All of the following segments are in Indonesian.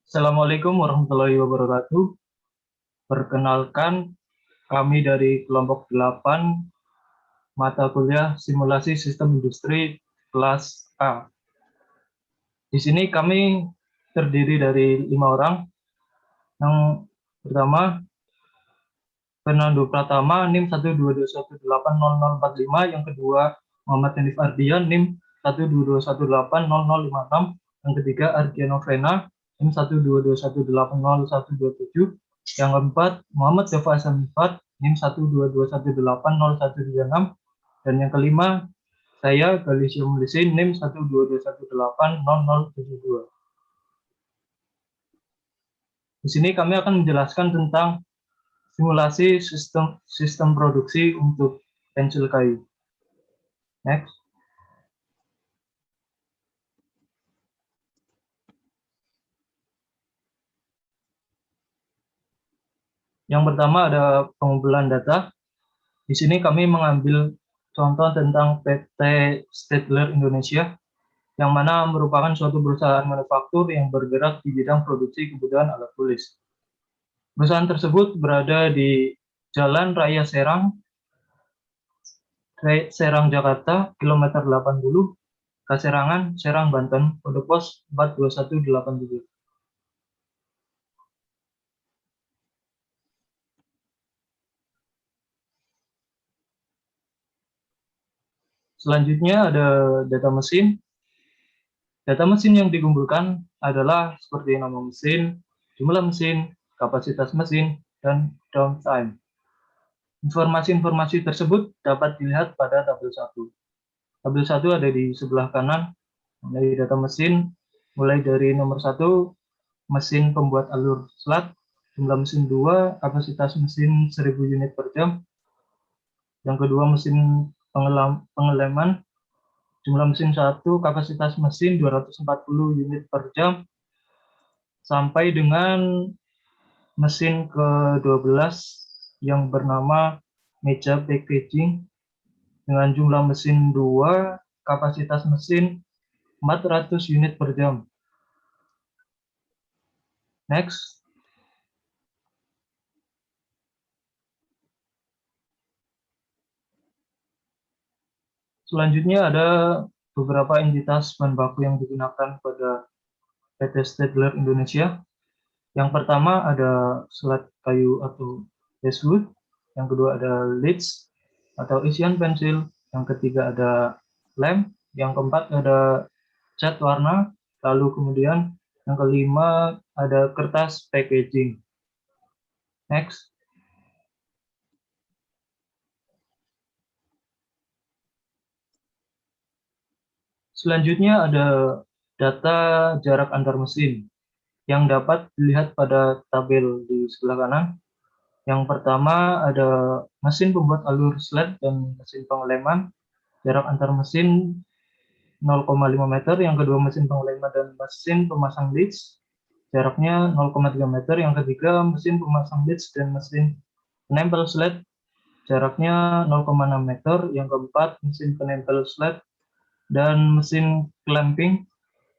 Assalamualaikum warahmatullahi wabarakatuh. Perkenalkan, kami dari kelompok 8 mata kuliah Simulasi Sistem Industri kelas A. Di sini kami terdiri dari 5 orang. Yang pertama, Fernando Pratama, NIM 122180045. Yang kedua, Muhammad Hanif Ardian, NIM 122180056. Yang ketiga, Ardiano Vena, NIM 122180127. Yang keempat, Muhammad Java Asamifat, NIM 122180136. Dan yang kelima, saya Galisio Mulisin, NIM 122180072. Di sini kami akan menjelaskan tentang simulasi sistem produksi untuk pensil kayu. Next. Yang pertama ada pengumpulan data. Di sini kami mengambil contoh tentang PT Stadler Indonesia, yang mana merupakan suatu perusahaan manufaktur yang bergerak di bidang produksi kebutuhan alat tulis. Perusahaan tersebut berada di Jalan Raya Serang, Jakarta, kilometer 80, Kaserangan, Serang, Banten, kode pos 42187. Selanjutnya ada data mesin. Data mesin yang dikumpulkan adalah seperti nama mesin, jumlah mesin, kapasitas mesin, dan downtime. Informasi-informasi tersebut dapat dilihat pada tabel 1. Tabel 1 ada di sebelah kanan, dari data mesin, mulai dari nomor 1, mesin pembuat alur slat, jumlah mesin 2, kapasitas mesin 1000 unit per jam. Yang kedua, mesin pengeleman, jumlah mesin 1, kapasitas mesin 240 unit per jam, sampai dengan mesin ke-12 yang bernama meja packaging dengan jumlah mesin 2, kapasitas mesin 400 unit per jam. Next. Selanjutnya ada beberapa entitas bahan baku yang digunakan pada PT Stadler Indonesia. Yang pertama ada selat kayu atau basswood, yang kedua ada leads atau isian pensil, yang ketiga ada lem, yang keempat ada cat warna, lalu kemudian yang kelima ada kertas packaging. Next. Selanjutnya ada data jarak antar mesin yang dapat dilihat pada tabel di sebelah kanan. Yang pertama ada mesin pembuat alur slat dan mesin pengeleman, jarak antar mesin 0,5 meter. Yang kedua mesin pengeleman dan mesin pemasang leads, jaraknya 0,3 meter. Yang ketiga mesin pemasang leads dan mesin penempel slat, jaraknya 0,6 meter. Yang keempat mesin penempel slat dan mesin clamping,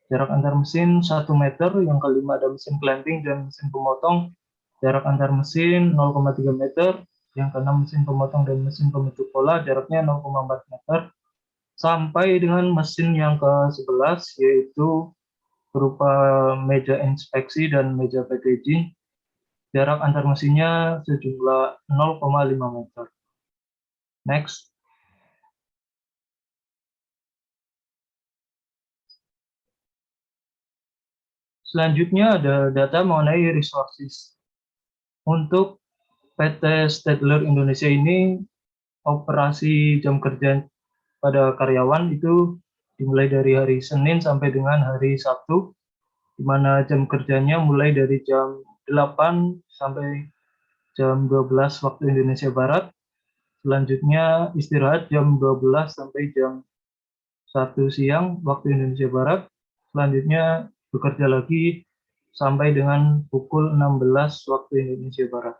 jarak antar mesin 1 meter. Yang kelima ada mesin clamping dan mesin pemotong, jarak antar mesin 0,3 meter. Yang keenam mesin pemotong dan mesin pembentuk pola, jaraknya 0,4 meter. Sampai dengan mesin yang ke-11 yaitu berupa meja inspeksi dan meja packaging, jarak antar mesinnya sejumlah 0,5 meter. Next. Selanjutnya ada data mengenai resources. Untuk PT Stadler Indonesia ini, operasi jam kerja pada karyawan itu dimulai dari hari Senin sampai dengan hari Sabtu, di mana jam kerjanya mulai dari jam 8 sampai jam 12 waktu Indonesia Barat. Selanjutnya istirahat jam 12 sampai jam 1 siang waktu Indonesia Barat. Selanjutnya bekerja lagi sampai dengan pukul 16 waktu Indonesia Barat.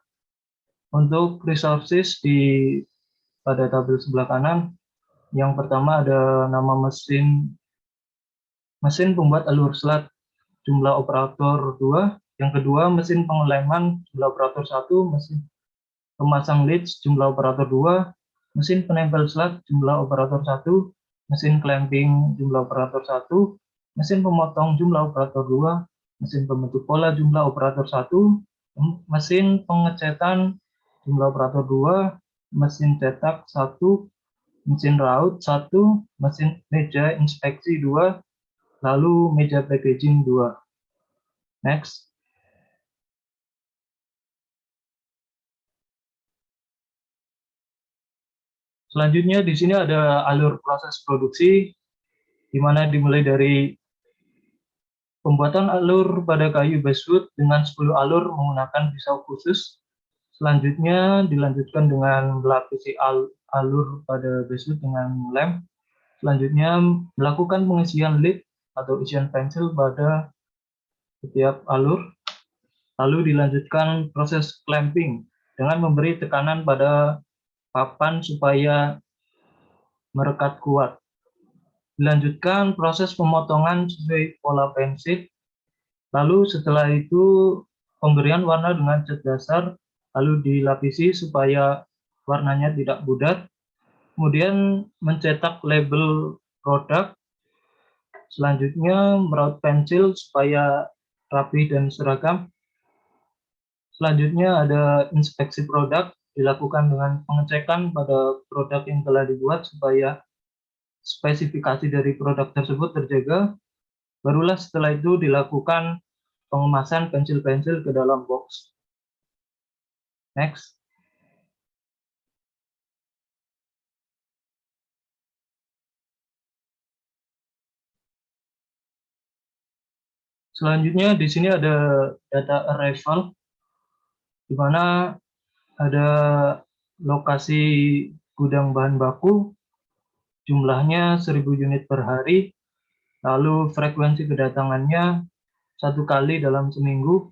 Untuk resources pada tabel sebelah kanan, yang pertama ada nama mesin pembuat alur slat, jumlah operator 2. Yang kedua, mesin pengeleman jumlah operator 1, mesin pemasang leads jumlah operator 2, mesin penempel slot jumlah operator 1, mesin clamping jumlah operator 1, mesin pemotong jumlah operator 2, mesin pembentuk pola jumlah operator 1, mesin pengecetan jumlah operator 2, mesin cetak 1, mesin raut 1, mesin meja inspeksi 2, lalu meja packaging 2. Next. Selanjutnya di sini ada alur proses produksi, di mana dimulai dari pembuatan alur pada kayu basswood dengan 10 alur menggunakan pisau khusus. Selanjutnya dilanjutkan dengan melapisi alur pada basswood dengan lem. Selanjutnya melakukan pengisian lead atau isian pensil pada setiap alur. Lalu dilanjutkan proses clamping dengan memberi tekanan pada papan supaya merekat kuat. Dilanjutkan proses pemotongan sesuai pola pensil. Lalu setelah itu pemberian warna dengan cat dasar, lalu dilapisi supaya warnanya tidak pudar. Kemudian mencetak label produk. Selanjutnya meraut pensil supaya rapi dan seragam. Selanjutnya ada inspeksi produk, dilakukan dengan pengecekan pada produk yang telah dibuat supaya spesifikasi dari produk tersebut terjaga. Barulah setelah itu dilakukan pengemasan pensil-pensil ke dalam box. Next. Selanjutnya di sini ada data arrival, di mana ada lokasi gudang bahan baku, jumlahnya 1000 unit per hari, lalu frekuensi kedatangannya 1 kali dalam seminggu,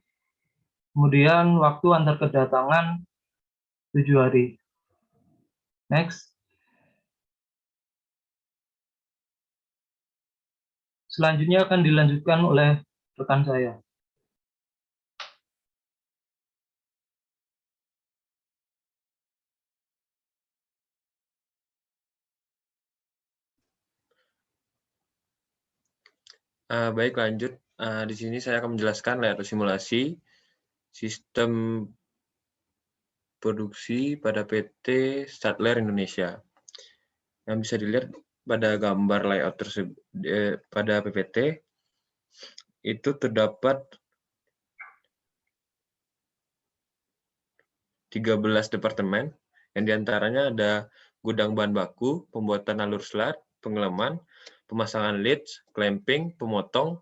kemudian waktu antar kedatangan 7 hari. Next. Selanjutnya akan dilanjutkan oleh rekan saya. Baik, lanjut. Di sini saya akan menjelaskan layout simulasi sistem produksi pada PT Stadler Indonesia. Yang bisa dilihat pada gambar layout tersebut pada PPT itu terdapat 13 departemen, yang diantaranya ada gudang bahan baku, pembuatan alur slat, pengeleman, pemasangan leads, clamping, pemotong,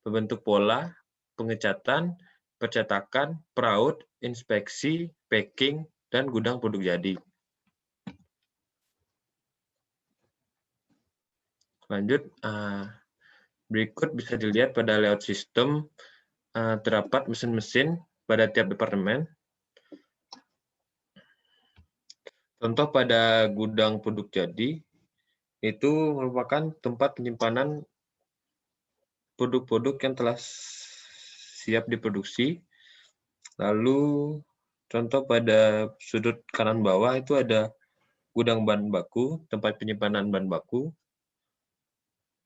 pembentuk pola, pengecatan, percetakan, peraut, inspeksi, packing, dan gudang produk jadi. Lanjut, berikut bisa dilihat pada layout sistem terdapat mesin-mesin pada tiap departemen. Contoh pada gudang produk jadi, itu merupakan tempat penyimpanan produk-produk yang telah siap diproduksi. Lalu contoh pada sudut kanan bawah itu ada gudang bahan baku, tempat penyimpanan bahan baku.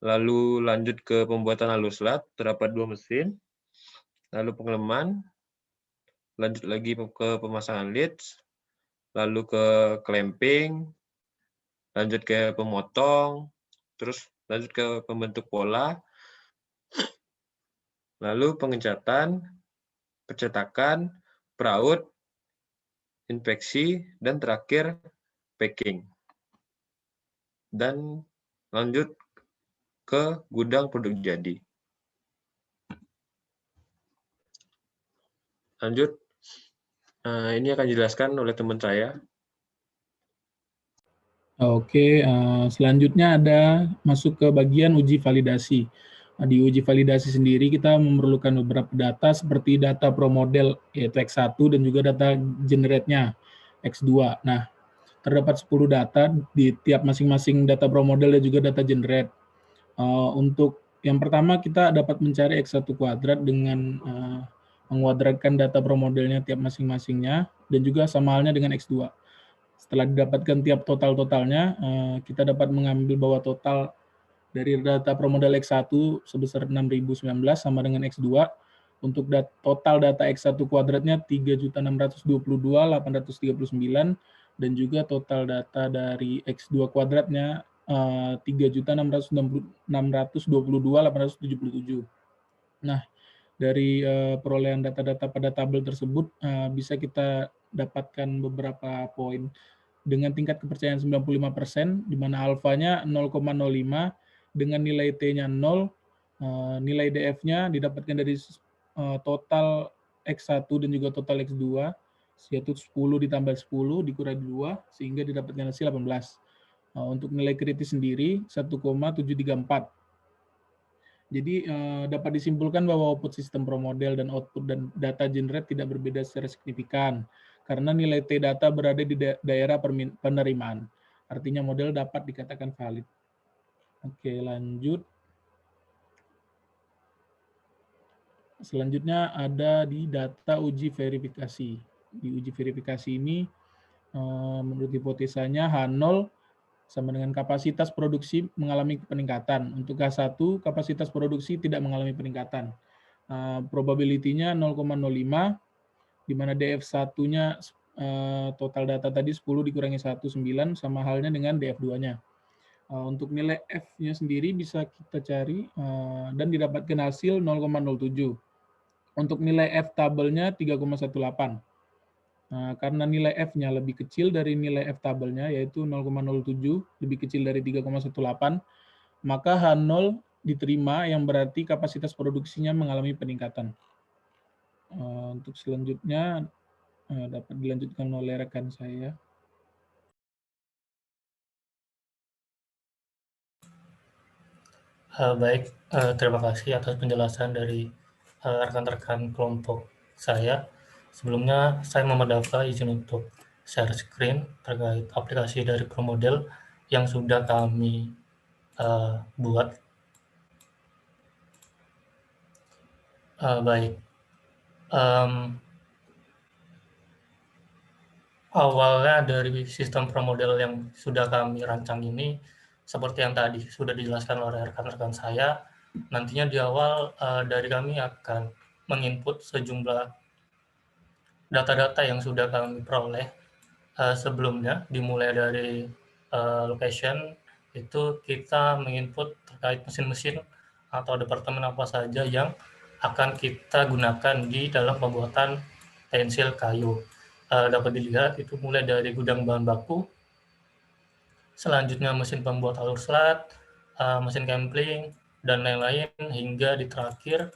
Lalu lanjut ke pembuatan alur slat, terdapat 2 mesin. Lalu pengeleman, lanjut lagi ke pemasangan leads, lalu ke clamping, lanjut ke pemotong, terus lanjut ke pembentuk pola, lalu pengecatan, percetakan, peraut, inspeksi, dan terakhir packing. Dan lanjut ke gudang produk jadi. Lanjut, ini akan dijelaskan oleh teman saya. Oke, selanjutnya ada masuk ke bagian uji validasi. Di uji validasi sendiri kita memerlukan beberapa data seperti data pro model yaitu X1 dan juga data generate-nya X2. Nah, terdapat 10 data di tiap masing-masing data pro model dan juga data generate. Untuk Yang pertama kita dapat mencari X1 kuadrat dengan menguadratkan data promodelnya tiap masing-masingnya dan juga sama halnya dengan X2. Setelah didapatkan tiap total-totalnya, kita dapat mengambil bahwa total dari data promodel X1 sebesar 6.019 sama dengan X2. Untuk total data X1 kuadratnya 3.622.839 dan juga total data dari X2 kuadratnya 3.622.877. Nah, dari perolehan data-data pada tabel tersebut bisa kita dapatkan beberapa poin dengan tingkat kepercayaan 95%, di mana alfanya 0,05 dengan nilai T-nya 0, nilai DF-nya didapatkan dari total X1 dan juga total X2, yaitu 10 ditambah 10 dikurangi 2, sehingga didapatkan hasil 18. Untuk nilai kritis sendiri 1,734. Jadi dapat disimpulkan bahwa output sistem promodel dan output dan data generate tidak berbeda secara signifikan karena nilai T data berada di daerah penerimaan. Artinya model dapat dikatakan valid. Oke, lanjut. Selanjutnya ada di data uji verifikasi. Di uji verifikasi ini menurut hipotesanya H0 sama dengan kapasitas produksi mengalami peningkatan. Untuk H1, kapasitas produksi tidak mengalami peningkatan. Probability-nya 0,05, di mana DF1-nya total data tadi 10 dikurangi 1, 9, sama halnya dengan DF2-nya. Untuk nilai F-nya sendiri bisa kita cari dan didapatkan hasil 0,07. Untuk nilai F tabelnya 3,18. Karena nilai F-nya lebih kecil dari nilai F tabelnya, yaitu 0,07, lebih kecil dari 3,18, maka H0 diterima yang berarti kapasitas produksinya mengalami peningkatan. Untuk selanjutnya dapat dilanjutkan oleh rekan saya. Baik, terima kasih atas penjelasan dari rekan-rekan kelompok saya. Sebelumnya, saya Muhammad Dafa izin untuk share screen terkait aplikasi dari ProModel yang sudah kami buat. Baik, awalnya dari sistem ProModel yang sudah kami rancang ini, seperti yang tadi sudah dijelaskan oleh rekan-rekan saya, nantinya di awal dari kami akan menginput sejumlah data-data yang sudah kami peroleh sebelumnya, dimulai dari location, itu kita menginput terkait mesin-mesin atau departemen apa saja yang akan kita gunakan di dalam pembuatan pensil kayu. Dapat dilihat itu mulai dari gudang bahan baku, selanjutnya mesin pembuat alur selat, mesin campling, dan lain-lain, hingga di terakhir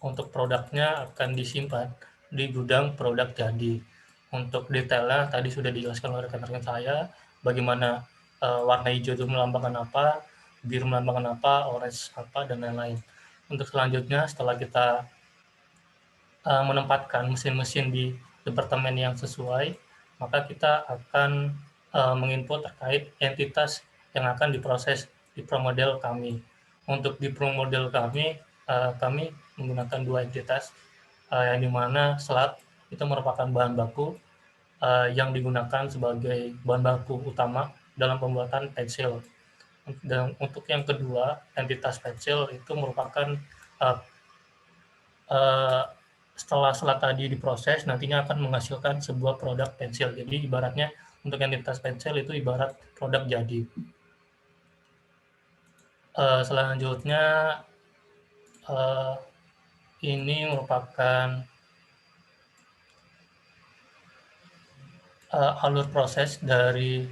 untuk produknya akan disimpan di gudang produk jadi. Untuk detailnya tadi sudah dijelaskan oleh rekan-rekan saya, bagaimana warna hijau itu melambangkan apa, biru melambangkan apa, orange apa, dan lain-lain. Untuk selanjutnya, setelah kita menempatkan mesin-mesin di departemen yang sesuai, maka kita akan menginput terkait entitas yang akan diproses di ProModel kami. Untuk di ProModel kami, kami menggunakan dua entitas, yang dimana selat itu merupakan bahan baku yang digunakan sebagai bahan baku utama dalam pembuatan pensil. Dan untuk yang kedua, entitas pensil itu merupakan setelah selat tadi diproses, nantinya akan menghasilkan sebuah produk pensil. Jadi ibaratnya untuk entitas pensil itu ibarat produk jadi. Selanjutnya ini merupakan alur proses dari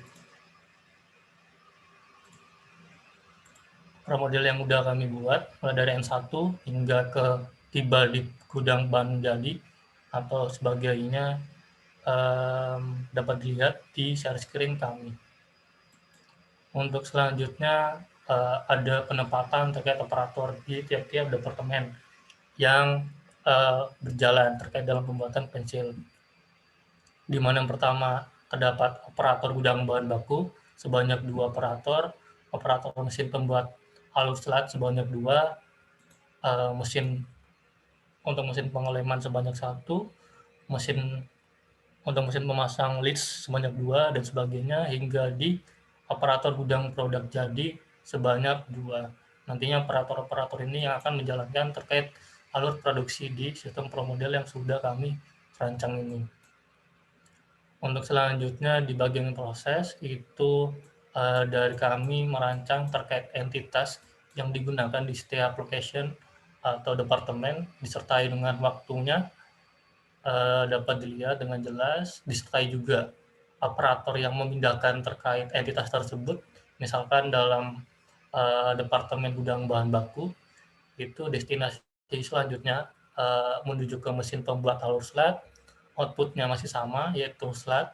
ProModel yang udah kami buat, mulai dari N1 hingga ke tiba di gudang bahan jadi atau sebagainya, dapat dilihat di share screen kami. Untuk selanjutnya ada penempatan terkait operator di tiap-tiap departemen yang berjalan terkait dalam pembuatan pensil. Di mana yang pertama terdapat operator gudang bahan baku sebanyak 2 operator, operator mesin pembuat alur selat sebanyak 2, mesin pengeleman sebanyak 1, untuk mesin pemasang leads sebanyak 2, dan sebagainya, hingga di operator gudang produk jadi sebanyak 2. Nantinya operator-operator ini yang akan menjalankan terkait alur produksi di sistem pro model yang sudah kami rancang ini. Untuk selanjutnya di bagian proses itu dari kami merancang terkait entitas yang digunakan di setiap location atau departemen, disertai dengan waktunya, dapat dilihat dengan jelas, disertai juga operator yang memindahkan terkait entitas tersebut. Misalkan dalam departemen gudang bahan baku, itu destinasi selanjutnya menuju ke mesin pembuat alur slat, outputnya masih sama, yaitu slat,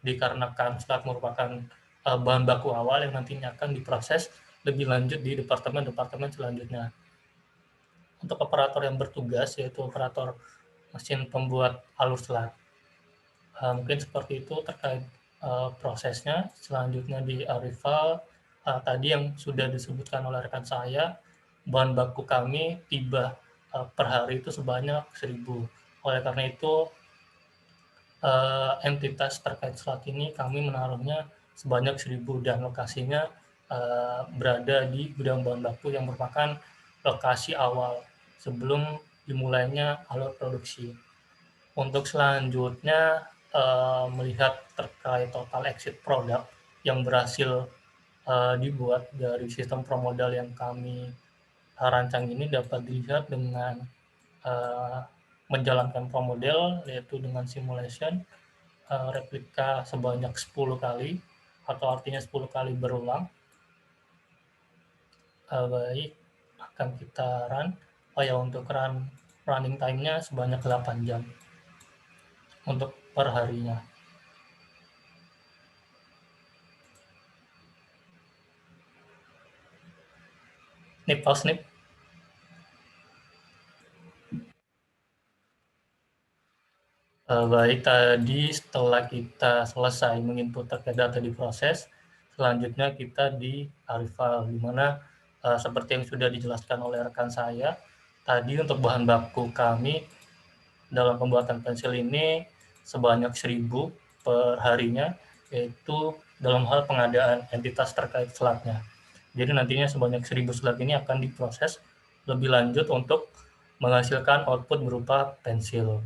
dikarenakan slat merupakan bahan baku awal yang nantinya akan diproses lebih lanjut di departemen-departemen selanjutnya. Untuk operator yang bertugas, yaitu operator mesin pembuat alur slat. Mungkin seperti itu terkait prosesnya. Selanjutnya di arrival, tadi yang sudah disebutkan oleh rekan saya, bahan baku kami tiba per hari itu sebanyak 1.000. Oleh karena itu, entitas terkait slat ini kami menaruhnya sebanyak 1.000 dan lokasinya berada di gudang bahan baku yang merupakan lokasi awal sebelum dimulainya alur produksi. Untuk selanjutnya melihat terkait total exit produk yang berhasil dibuat dari sistem pro model yang kami rancang ini dapat dilihat dengan menjalankan pro model, yaitu dengan simulation replika sebanyak 10 kali, atau artinya 10 kali berulang. Baik, akan kita run. Untuk running time-nya sebanyak 8 jam untuk per harinya. Pause. Baik, tadi setelah kita selesai menginput terkait data di proses, selanjutnya kita di arrival, di mana seperti yang sudah dijelaskan oleh rekan saya, tadi untuk bahan baku kami dalam pembuatan pensil ini sebanyak 1.000 per harinya, yaitu dalam hal pengadaan entitas terkait slatnya. Jadi nantinya sebanyak 1.000 slat ini akan diproses lebih lanjut untuk menghasilkan output berupa pensil.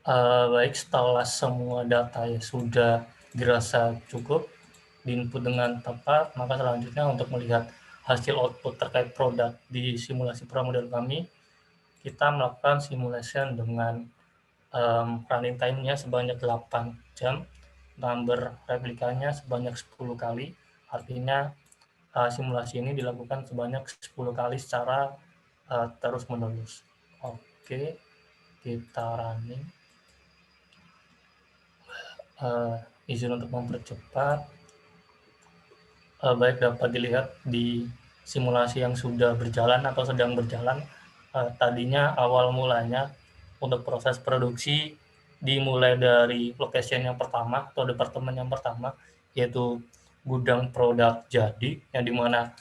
Baik, setelah semua data ya sudah dirasa cukup diinput dengan tepat, maka selanjutnya untuk melihat hasil output terkait produk di simulasi pro model kami, kita melakukan simulation dengan running time-nya sebanyak 8 jam, number replikanya sebanyak 10 kali, artinya simulasi ini dilakukan sebanyak 10 kali secara terus-menerus. Oke, kita running. Izin untuk mempercepat. Baik, dapat dilihat di simulasi yang sudah berjalan atau sedang berjalan. Tadinya awal mulanya untuk proses produksi dimulai dari location yang pertama atau departemen yang pertama, yaitu gudang produk jadi, yang dimana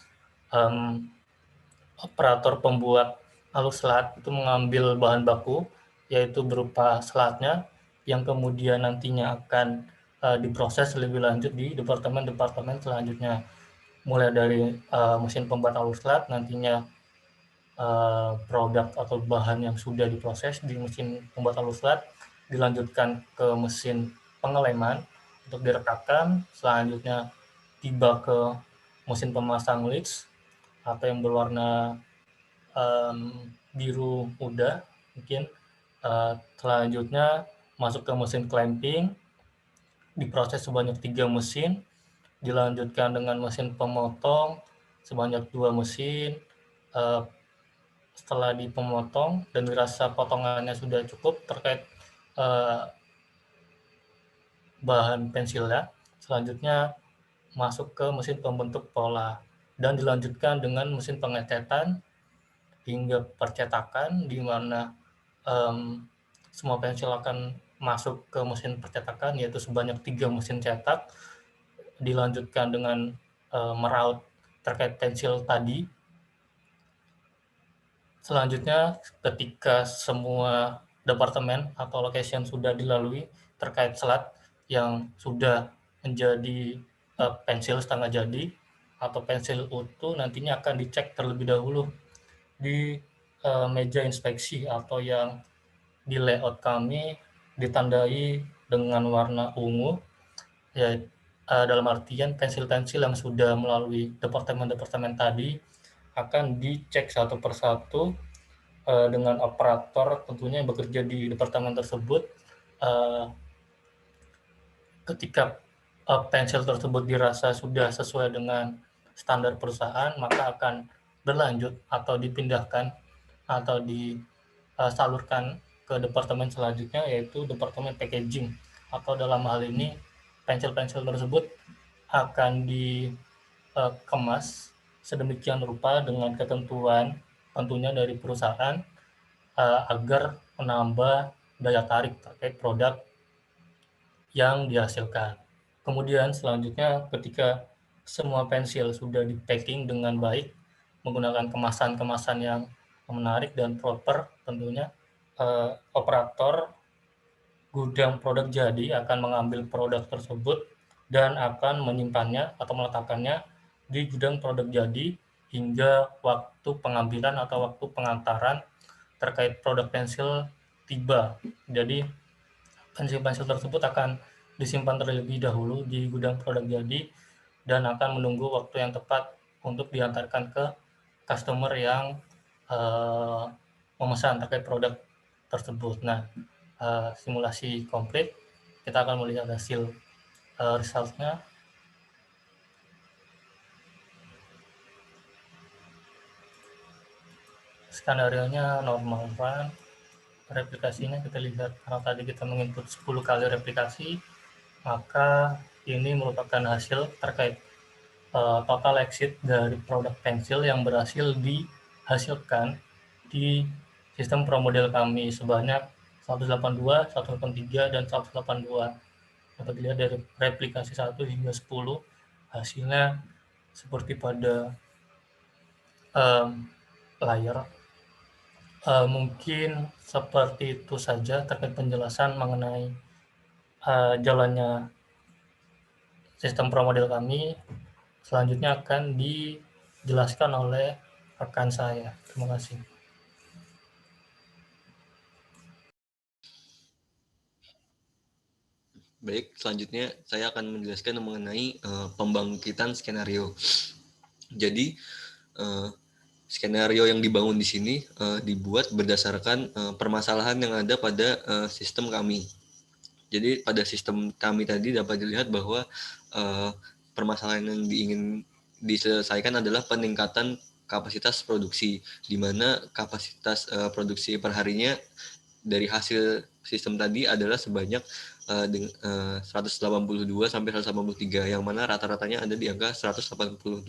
operator pembuat alur slat itu mengambil bahan baku, yaitu berupa slatnya, yang kemudian nantinya akan diproses lebih lanjut di departemen-departemen selanjutnya. Mulai dari mesin pembuat alur slat, nantinya produk atau bahan yang sudah diproses di mesin pembuat alur slat dilanjutkan ke mesin pengeleman untuk direkatkan, selanjutnya tiba ke mesin pemasang leads atau yang berwarna biru muda mungkin. Selanjutnya masuk ke mesin clamping, diproses sebanyak 3 mesin, dilanjutkan dengan mesin pemotong sebanyak 2 mesin. Setelah dipemotong dan dirasa potongannya sudah cukup terkait bahan pensilnya, selanjutnya masuk ke mesin pembentuk pola dan dilanjutkan dengan mesin pengecetan hingga percetakan, di mana semua pensil akan masuk ke mesin percetakan, yaitu sebanyak 3 mesin cetak, dilanjutkan dengan meraut terkait pensil tadi. Selanjutnya, ketika semua departemen atau location sudah dilalui terkait selat yang sudah menjadi pensil setengah jadi atau pensil utuh, nantinya akan dicek terlebih dahulu di meja inspeksi atau yang di layout kami ditandai dengan warna ungu, ya dalam artian pensil-pensil yang sudah melalui departemen-departemen tadi akan dicek satu persatu dengan operator tentunya yang bekerja di departemen tersebut. Ketika pensil tersebut dirasa sudah sesuai dengan standar perusahaan, maka akan berlanjut atau dipindahkan atau disalurkan ke departemen selanjutnya, yaitu departemen packaging, atau dalam hal ini pensil-pensil tersebut akan dikemas sedemikian rupa dengan ketentuan tentunya dari perusahaan agar menambah daya tarik terkait produk yang dihasilkan. Kemudian selanjutnya ketika semua pensil sudah di-packing dengan baik menggunakan kemasan-kemasan yang menarik dan proper, tentunya operator gudang produk jadi akan mengambil produk tersebut dan akan menyimpannya atau meletakkannya di gudang produk jadi hingga waktu pengambilan atau waktu pengantaran terkait produk pensil tiba. Jadi pensil-pensil tersebut akan disimpan terlebih dahulu di gudang produk jadi dan akan menunggu waktu yang tepat untuk diantarkan ke customer yang memesan terkait produk tersebut. Nah, simulasi komplit, kita akan melihat hasil resultnya. Skenario-nya normal run. Replikasinya kita lihat, karena tadi kita menginput 10 kali replikasi, maka ini merupakan hasil terkait total exit dari produk pensil yang berhasil dihasilkan di sistem promodel kami sebanyak 182, 183, dan 182. Dapat dilihat dari replikasi 1 hingga 10, hasilnya seperti pada layar. Mungkin seperti itu saja terkait penjelasan mengenai jalannya sistem promodel kami. Selanjutnya akan dijelaskan oleh rekan saya. Terima kasih. Baik, selanjutnya saya akan menjelaskan mengenai pembangkitan skenario. Jadi, skenario yang dibangun di sini dibuat berdasarkan permasalahan yang ada pada sistem kami. Jadi pada sistem kami tadi dapat dilihat bahwa permasalahan yang ingin diselesaikan adalah peningkatan kapasitas produksi, di mana kapasitas produksi perharinya dari hasil sistem tadi adalah sebanyak 182 sampai 183, yang mana rata-ratanya ada di angka 182,2,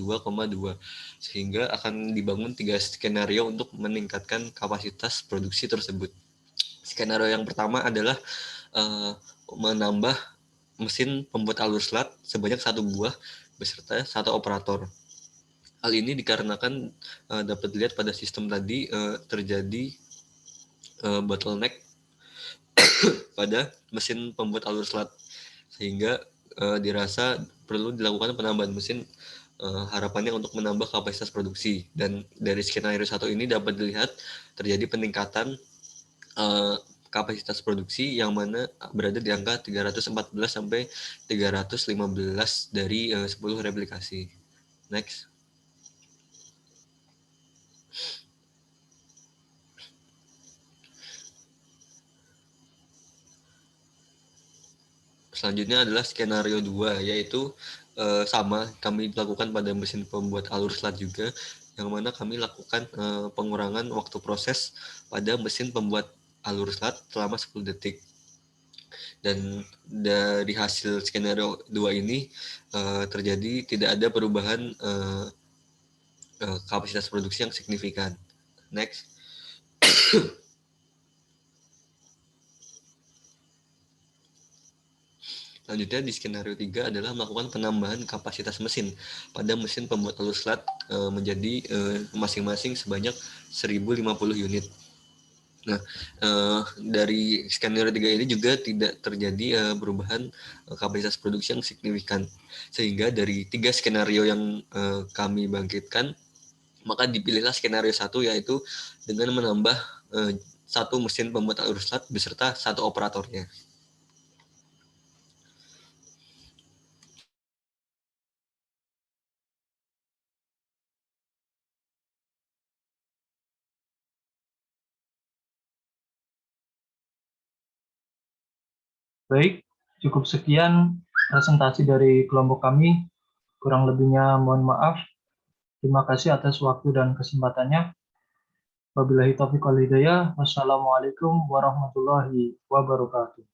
sehingga akan dibangun 3 skenario untuk meningkatkan kapasitas produksi tersebut. Skenario yang pertama adalah menambah mesin pembuat alur slat sebanyak 1 buah beserta 1 operator. Hal ini dikarenakan dapat dilihat pada sistem tadi terjadi bottleneck pada mesin pembuat alur slat, sehingga dirasa perlu dilakukan penambahan mesin, harapannya untuk menambah kapasitas produksi. Dan dari skenario 1 ini dapat dilihat terjadi peningkatan kapasitas produksi yang mana berada di angka 314 sampai 315 dari 10 replikasi. Next. Selanjutnya adalah skenario 2, yaitu sama kami lakukan pada mesin pembuat alur slat juga, yang mana kami lakukan pengurangan waktu proses pada mesin pembuat alur slat selama 10 detik. Dan dari hasil skenario 2 ini terjadi tidak ada perubahan kapasitas produksi yang signifikan. Next. Selanjutnya di skenario 3 adalah melakukan penambahan kapasitas mesin pada mesin pembuat alur slat menjadi masing-masing sebanyak 1050 unit. Nah, dari skenario 3 ini juga tidak terjadi perubahan kapasitas produksi yang signifikan. Sehingga dari 3 skenario yang kami bangkitkan, maka dipilihlah skenario 1, yaitu dengan menambah 1 mesin pembuat alur slat beserta 1 operatornya. Baik, cukup sekian presentasi dari kelompok kami. Kurang lebihnya mohon maaf. Terima kasih atas waktu dan kesempatannya. Wabillahi taufiq wal hidayah. Wassalamualaikum warahmatullahi wabarakatuh.